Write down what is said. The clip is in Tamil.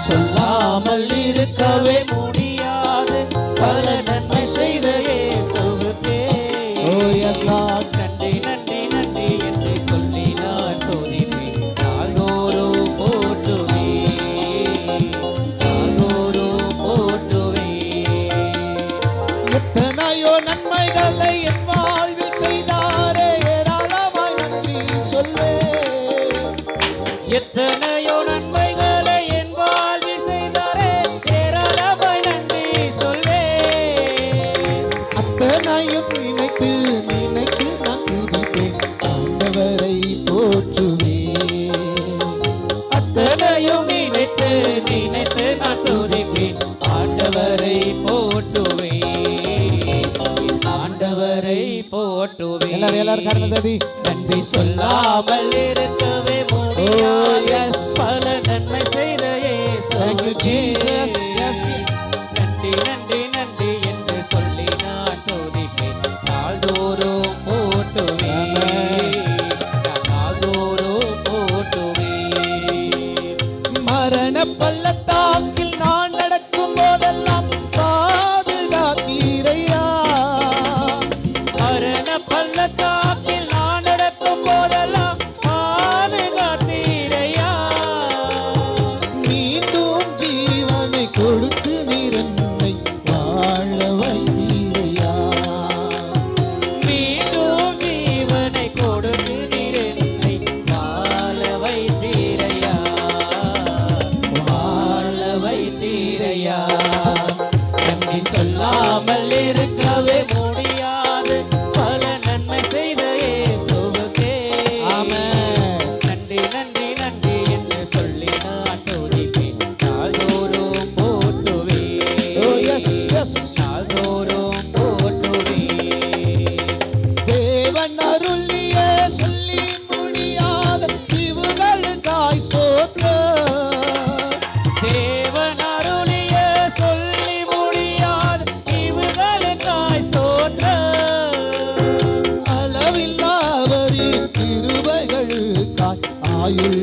சொல்லாமல் இருக்கவே முடியாது. பல நன்மை செய்த இயேசுவுக்கே நன்றி நன்றி நன்றி என்று சொல்லி நான் துதிப்பேன். நாள்தோறும் போற்றுவேன், நாள்தோறும் போற்றுவேன். எத்தனையோ நன்மைகளை என் வாழ்வில் செய்தாரே, ஏராளமாய் நன்றி சொல்வேன். எத்தனையோ நன்மைகளை என் வாழ்வில் செய்தாரே, ஏராளமாய் நன்றி சொல்வேன். அத்தனையும் நினைத்து நினைத்து நான் துதிப்பேன், ஆண்டவரை போற்றுவேன். அத்தனையும் நினைத்து நினைத்து நான் துதிப்பேன், ஆண்டவரை போற்றுவேன், ஆண்டவரை போற்றுவேன். எல்லாரும் கரந்தடி நன்றி சொல்லாமல் இருக்கவே முடியாது. பல நன்மை செய்த இயேசுவுக்கே நன்றி நன்றி நன்றி என்று சொல்லி நான் துதிப்பேன். நாள்தோறும் போற்றுவேன், நாள்தோறும் போற்றுவேன். மரண பள்ளத்தாக்கில் நான் நடக்கும் போதெல்லாம் பாதுகாத்தீரையா. மரண பள்ளத்தாக்கில் நான் நடக்கும் போதெல்லாம் பாதுகாத்தீரையா. மீண்டும் ஜீவனை கொடுத்து நீர் என்னை வாழ வைத்தீரையா. மீண்டும் ஜீவனை கொடுத்து நீர் என்னை வாழ வைத்தீரையா, வாழ வைத்தீரையா. நன்றி சொல்லாமல் இருக்கவே முடியாது. பல நன்மை செய்த இயேசுவுக்கே நன்றி நன்றி நன்றி என்று சொல்லி நான் துதிப்பேன். நாள்தோறும் போற்றுவேன், நாள்தோறும் போற்றுவேன். தேவன் அருளிய சொல்லி முடியாத இவுகளுக்காய் ஸ்தோத்திரம். தேவன் அருளிய சொல்லி முடியாது இவுகளுக்காய் ஸ்தோத்திரம். அளவில்லாவரின் கிருபைகளுக்காய் ஆயுள்